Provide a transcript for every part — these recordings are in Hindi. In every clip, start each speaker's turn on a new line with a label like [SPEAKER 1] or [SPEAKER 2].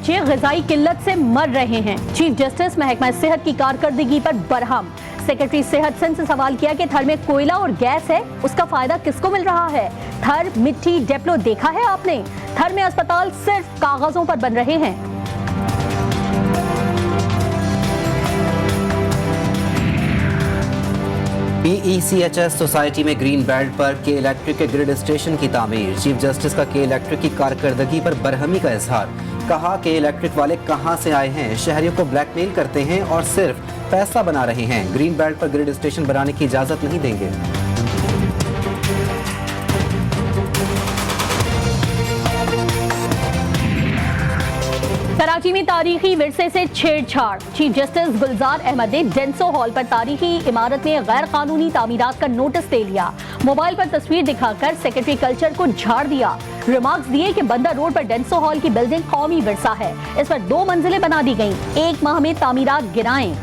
[SPEAKER 1] बच्चे ग़िज़ाई किल्लत से मर रहे हैं। चीफ जस्टिस महकमा सेहत की कारकर्दगी पर बरहम। सेक्रेटरी सेहत सिंध से सवाल किया कि थर में कोयला और गैस है, उसका फायदा किसको मिल रहा है? थर, मिट्टी, डेप्लो देखा है आपने? थर में अस्पताल सिर्फ कागजों पर बन रहे हैं।
[SPEAKER 2] PECHS सोसाइटी में ग्रीन बेल्ट पर के इलेक्ट्रिक के ग्रिड स्टेशन की तामीर। चीफ जस्टिस का के इलेक्ट्रिक की कारकर्दगी पर बरहमी का इजहार। कहा के इलेक्ट्रिक वाले कहां से आए हैं, शहरियों को ब्लैकमेल करते हैं और सिर्फ पैसा बना रहे हैं। ग्रीन बेल्ट पर ग्रिड स्टेशन बनाने की इजाजत नहीं देंगे।
[SPEAKER 1] कराची में तारीखी विरसे से छेड़छाड़। चीफ जस्टिस गुलजार अहमद ने डेंसो हॉल पर तारीखी इमारत में गैर कानूनी तामीरात का नोटिस दे लिया। मोबाइल पर तस्वीर दिखाकर सेक्रेटरी कल्चर को झाड़ दिया। रिमार्क्स दिए कि बंदर रोड पर डेंसो हॉल की बिल्डिंग कौमी विरसा है, इस पर 2 मंजिलें बना दी गईं। 1 माह में तामीरात गिराएं।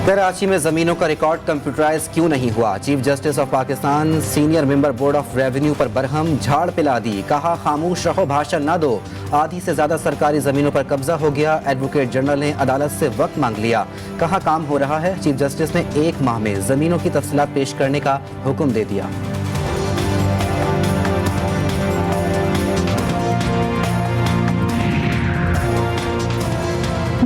[SPEAKER 2] कराची में जमीनों का रिकॉर्ड कंप्यूटराइज क्यों नहीं हुआ? Chief justice of Pakistan senior member board of revenue पर बरहम, झाड़ पिला दी। कहा खामोश रहो, भाषण ना दो। आधी से ज्यादा सरकारी जमीनों पर कब्जा हो गया। एडवोकेट जनरल ने अदालत से वक्त मांग लिया। कहा काम हो रहा है। चीफ जस्टिस ने 1 माह में जमीनों की तफसीलात पेश करने का हुक्म दे दिया।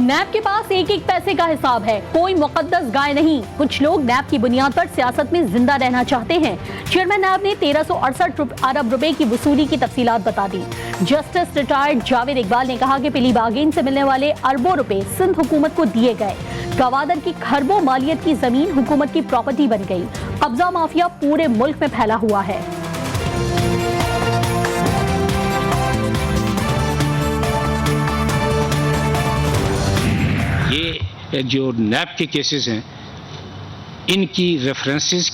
[SPEAKER 1] नैब के पास एक एक पैसे का हिसाब है, कोई मुकद्दस गाय नहीं। कुछ लोग नैब की बुनियाद पर सियासत में जिंदा रहना चाहते हैं। चेयरमैन नैब ने 1368 अरब रुपए की वसूली की तफसीलात बता दी। जस्टिस रिटायर्ड जावेद इकबाल ने कहा कि पीली बागीन से मिलने वाले अरबों रुपए सिंध हुकूमत को दिए गए। गवादर की खरबों मालियत की जमीन हुकूमत की प्रॉपर्टी बन गई। कब्जा माफिया पूरे मुल्क में फैला हुआ है।
[SPEAKER 3] ये जो नैब के केसेस हैं, इनकी रेफरेंसेस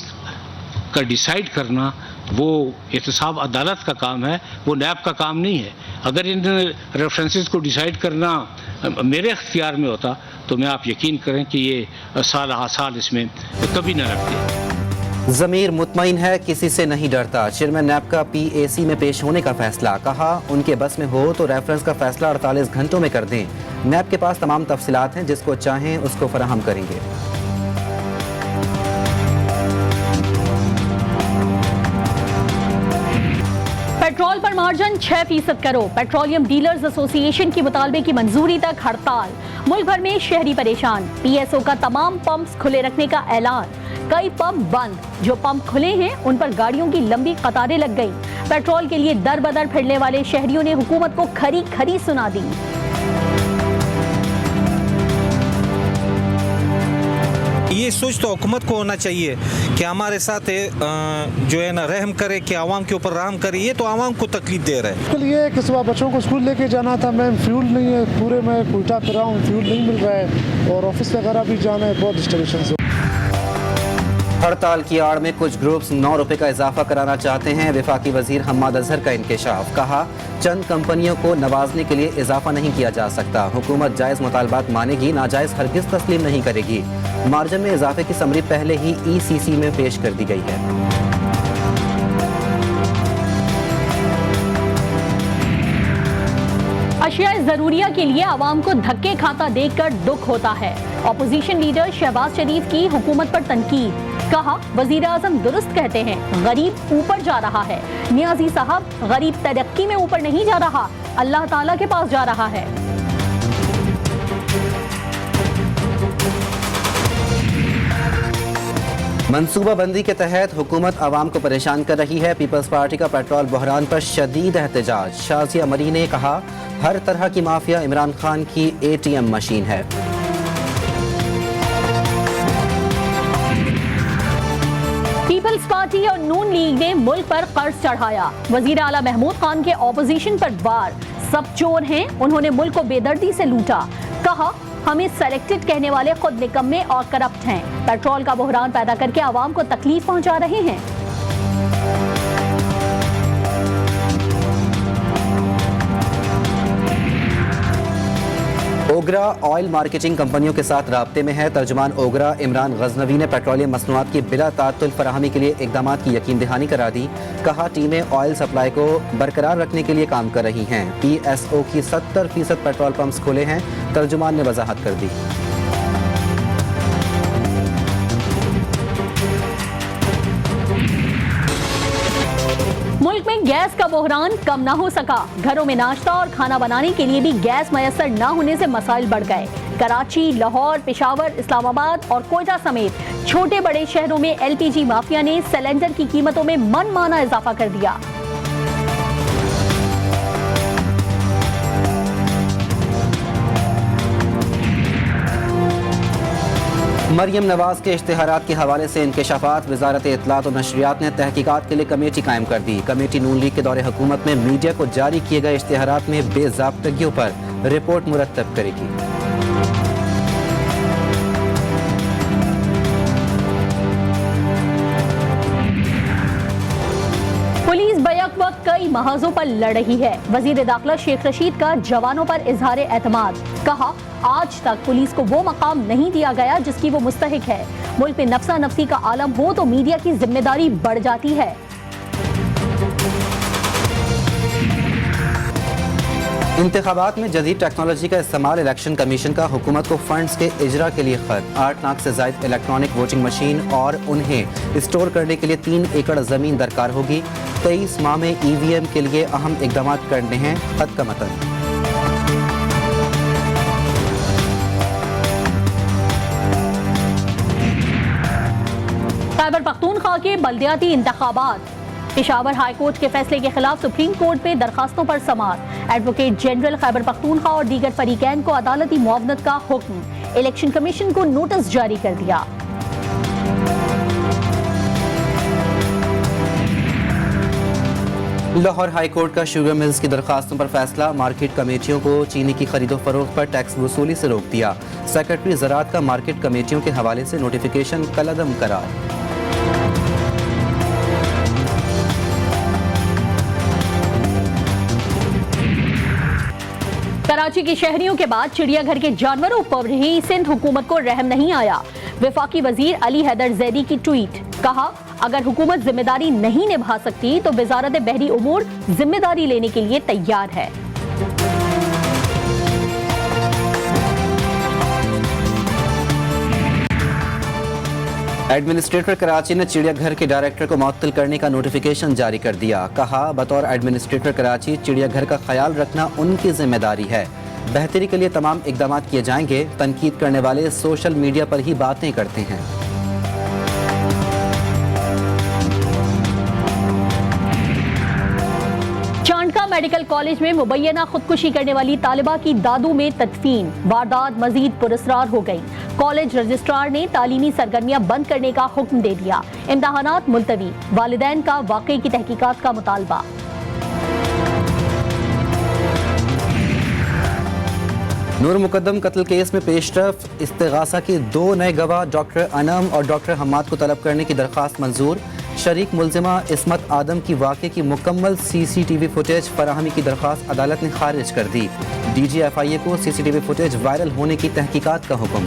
[SPEAKER 3] का डिसाइड करना वो एहतसाब अदालत का काम है, वो नैब का काम नहीं है। अगर इन रेफरेंसेस को डिसाइड करना मेरे इख्तियार में होता तो मैं, आप यकीन करें कि ये साल इसमें कभी न रखते।
[SPEAKER 2] ज़मीर मुतमईन है, किसी से नहीं डरता। चेयरमैन नैब का PAC में पेश होने का फैसला। कहा उनके बस में हो तो रेफरेंस का फैसला 48 घंटों में कर दें। नैब के पास तमाम तफसीलात हैं, जिसको चाहें उसको फराहम करेंगे।
[SPEAKER 1] पेट्रोल पर मार्जिन 6% करो। पेट्रोलियम डीलर्स एसोसिएशन की मुतालबे की मंजूरी तक हड़ताल। मुल्क भर में शहरी परेशान। PSO का तमाम पंप्स खुले रखने का ऐलान। कई पंप बंद। जो पंप खुले हैं उन पर गाड़ियों की लंबी कतारें लग गई। पेट्रोल के लिए दर बदर फिरने वाले शहरियों ने हुकूमत को खरी खरी सुना दी।
[SPEAKER 4] ये सोच तो हुकूमत को होना चाहिए कि हमारे साथ जो है ना रहम करे, कि आवाम के ऊपर रहम करे। ये तो आवाम को तकलीफ दे रहा है।
[SPEAKER 5] कल ये कि सुबह बच्चों को स्कूल लेके जाना था, मैं फ्यूल नहीं है, पूरे मैं कोयटा कर रहा हूँ, फ्यूल नहीं मिल रहा है और ऑफिस वगैरह भी जाना है, बहुत डिस्टर्बेंस है।
[SPEAKER 2] हड़ताल की आड़ में कुछ ग्रुप्स 9 रुपए का इजाफा कराना चाहते हैं। वफाकी वजीर हम्माद अजहर का इंकशाफ। कहा चंद कंपनियों को नवाजने के लिए इजाफा नहीं किया जा सकता। हुकूमत जायज़ मुतालबात मानेगी, नाजायज़ हरगिज़ तस्लीम नहीं करेगी। मार्जिन में इजाफे की समरी पहले ही ECC में पेश कर दी गई है।
[SPEAKER 1] अशियाए ज़रूरिया के लिए आवाम को धक्के खाता देखकर दुख होता है। अपोजिशन लीडर शहबाज शरीफ की हुकूमत पर तनकीद। कहा वजीर आजम दुरुस्त कहते हैं, गरीब ऊपर जा रहा है। नियाजी साहब, गरीब तरक्की में ऊपर नहीं जा रहा, अल्लाह ताला के पास जा रहा है।
[SPEAKER 2] मनसूबाबंदी के तहत हुकूमत आवाम को परेशान कर रही है। पीपल्स पार्टी का पेट्रोल बहरान पर शदीद एहतजाज। शाजिया मरी ने कहा हर तरह की माफिया इमरान खान की ATM मशीन है।
[SPEAKER 1] पीपल्स पार्टी और नून लीग ने मुल्क पर कर्ज चढ़ाया। वजीर आला महमूद खान के ऑपोजिशन पर वार। सब चोर हैं, उन्होंने मुल्क को बेदर्दी से लूटा। कहा हमें सेलेक्टेड कहने वाले खुद निकम्मे और करप्ट हैं। पेट्रोल का बहरान पैदा करके आवाम को तकलीफ पहुंचा रहे हैं।
[SPEAKER 2] ओगरा ऑयल मार्केटिंग कंपनियों के साथ राब्ते में है। तर्जुमान ओगरा इमरान गजनवी ने पेट्रोलियम मसनूआत की बिला तातुल फराहमी के लिए इकदामात की यकीन दहानी करा दी। कहा टीमें ऑयल सप्लाई को बरकरार रखने के लिए काम कर रही हैं। PSO की 70% पेट्रोल पंप्स खुले हैं। तर्जुमान ने वजाहत कर दी।
[SPEAKER 1] मुल्क में गैस का बहरान कम ना हो सका। घरों में नाश्ता और खाना बनाने के लिए भी गैस मयसर न होने से मसाइल बढ़ गए। कराची, लाहौर, पेशावर, इस्लामाबाद और कोयटा समेत छोटे बड़े शहरों में LPG माफिया ने सिलेंडर की कीमतों में मनमाना इजाफा कर दिया।
[SPEAKER 2] मरियम नवाज के इश्तिहारात के हवाले से इंकशाफात। वजारत इत्तलात और नशरियात ने तहकीकात के लिए कमेटी कायम कर दी। कमेटी नून लीग के दौरे हुकूमत में मीडिया को जारी किए गए इश्तिहारात में बेज़ाब्तगियों पर रिपोर्ट मुरतब करेगी।
[SPEAKER 1] पुलिस बैक वक्त कई महाजों पर लड़ रही है। वजीर दाखिला शेख रशीद का जवानों पर इजहार एतमाद। कहा आज तक पुलिस को वो मकाम नहीं दिया गया जिसकी वो मुस्तहिक है। मुल्क में नफ्सा नफ्सी का आलम हो तो मीडिया की जिम्मेदारी बढ़ जाती है।
[SPEAKER 2] इंतखाबात में जदीद टेक्नोलॉजी का इस्तेमाल। इलेक्शन कमीशन का हुकूमत को फंड्स के इजरा के लिए खत। 8 लाख से ज्यादा इलेक्ट्रॉनिक वोटिंग मशीन और उन्हें स्टोर करने के लिए 3 एकड़ जमीन दरकार होगी। 23 माह में EVM के लिए अहम इकदाम करने हैं। खत का मतन।
[SPEAKER 1] खैबर पख्तूनख्वा के बल्दियाती इंतखाबात। पेशावर हाई कोर्ट के फैसले के खिलाफ सुप्रीम कोर्ट में दरखास्तों पर समाअत। एडवोकेट जनरल खैबर पख्तूनख्वा और दीगर फरीकैन को अदालती मुआवनत का हुक्म। इलेक्शन कमीशन को नोटिस जारी कर दिया।
[SPEAKER 2] लाहौर हाई कोर्ट का शुगर मिल्स की दरखास्तों पर फैसला। मार्केट कमेटियों को चीनी की खरीदो फरोख्त पर टैक्स वसूली से रोक दिया। सेक्रेटरी ज़राअत का मार्केट कमेटियों के हवाले से नोटिफिकेशन कलअदम करार।
[SPEAKER 1] कराची के शहरियों के बाद चिड़ियाघर के जानवरों पर ही सिंध हुकूमत को रहम नहीं आया। वफाकी वजीर अली हैदर जैदी की ट्वीट। कहा अगर हुकूमत जिम्मेदारी नहीं निभा सकती तो वजारत बहरी उमूर जिम्मेदारी लेने के लिए तैयार है।
[SPEAKER 2] एडमिनिस्ट्रेटर कराची ने चिड़ियाघर के डायरेक्टर को मुअत्तल करने का नोटिफिकेशन जारी कर दिया। कहा बतौर एडमिनिस्ट्रेटर कराची चिड़ियाघर का ख्याल रखना उनकी जिम्मेदारी है। बेहतरी के लिए तमाम इकदाम किए जाएंगे। तनकीद करने वाले सोशल मीडिया पर ही बातें करते हैं।
[SPEAKER 1] चांडका मेडिकल कॉलेज में मुबैना खुदकुशी करने वाली तालिबा की दादू में तदफीन। वारदात मजीद पुरस्रार हो गई। कॉलेज रजिस्ट्रार ने तालीमी सरगर्मियां बंद करने का हुक्म दे दिया। इम्तहानात मुलतवी। वालिदैन का वाकई की तहकीकात का मुतालबा।
[SPEAKER 2] नूर मुकद्दम कत्ल केस में पेशरफ। इस्तिगासा के 2 नए गवाह डॉक्टर अनम और डॉक्टर हम्माद को तलब करने की दरख्वास्त मंजूर। शरीक मुलजिमा इस्मत आदम की वाक़े की मुकम्मल CCTV फुटेज फराहमी की दरख्वास्त अदालत ने खारिज कर दी। DG FIA को CCTV फुटेज वायरल होने की तहकीकात का हुक्म।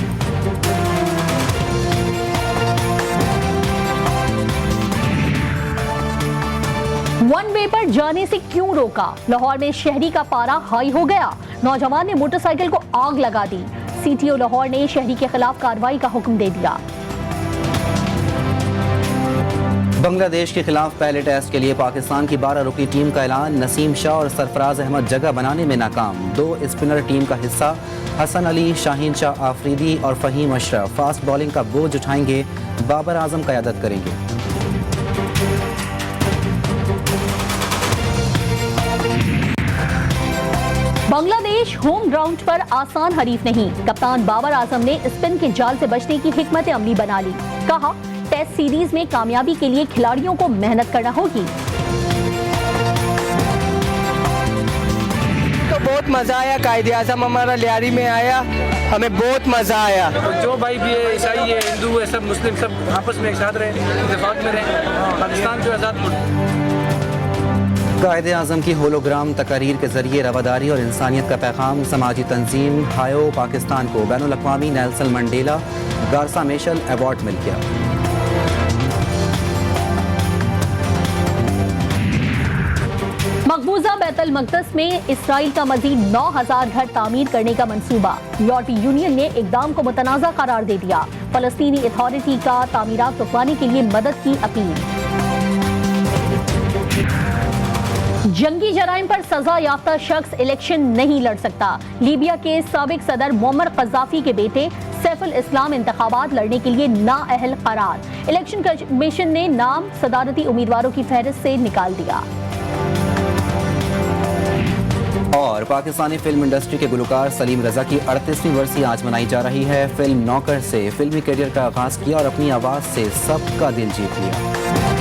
[SPEAKER 1] वन वे पर जाने से क्यों रोका? लाहौर में शहरी का पारा हाई हो गया। नौजवान ने मोटरसाइकिल को आग लगा दी। CTO लाहौर ने शहरी के खिलाफ कार्रवाई का हुक्म दे दिया।
[SPEAKER 2] बांग्लादेश के खिलाफ पहले टेस्ट के लिए पाकिस्तान की 12 रुकनी टीम का ऐलान। नसीम शाह और सरफराज अहमद जगह बनाने में नाकाम। 2 स्पिनर टीम का हिस्सा। हसन अली, शाहीन शाह आफरीदी और फहीम अशरफ फास्ट बॉलिंग का बोझ उठाएंगे। बाबर आजम क़यादत करेंगे।
[SPEAKER 1] बांग्लादेश होम ग्राउंड पर आसान हरीफ नहीं। कप्तान बाबर आजम ने स्पिन के जाल से बचने की हिकमत अमली बना ली। कहा टेस्ट सीरीज में कामयाबी के लिए खिलाड़ियों को मेहनत करना होगी।
[SPEAKER 6] तो बहुत मजा आया। कायदे आज़म हमारा लियारी में आया, हमें बहुत मजा आया।
[SPEAKER 7] जो भाई भी है, ईसाई है, हिंदू है, सब मुस्लिम सब आपस में एक साथ रहे, इत्तेफाक में रहे। पाकिस्तान जो आज़ाद
[SPEAKER 2] कायदे आज़म की होलोग्राम तकारीर के जरिए रवादारी और इंसानियत का पैगाम। समाजी तंजीम हायो पाकिस्तान को बैनुल अक़वामी नेल्सन मंडेला गारसा मेशल अवार्ड मिल गया।
[SPEAKER 1] मकबूजा बैतुल मक़दस में इसराइल का मजीद 9,000 घर तामीर करने का मंसूबा। यूरोपीय यूनियन ने इक़दाम को मुतनाज़ा करार दे दिया। फ़लस्तीनी अथॉरिटी का तामीरात रुकवाने के लिए मदद की अपील। जंगी जराइम पर सजा याफ्ता शख्स इलेक्शन नहीं लड़ सकता। लीबिया के साबिक सदर मुअम्मर क़ज़्ज़ाफ़ी के बेटे सैफुल इस्लाम इंतखाबात लड़ने के लिए नाअहल करार। इलेक्शन कमीशन ने नाम सदारती उम्मीदवारों की फहरिस्त से निकाल दिया।
[SPEAKER 2] और पाकिस्तानी फिल्म इंडस्ट्री के गुलकार सलीम रजा की 38वीं बरसी आज मनाई जा रही है। फिल्म नौकर से फिल्मी करियर का आगाज किया और अपनी आवाज से सबका दिल जीत लिया।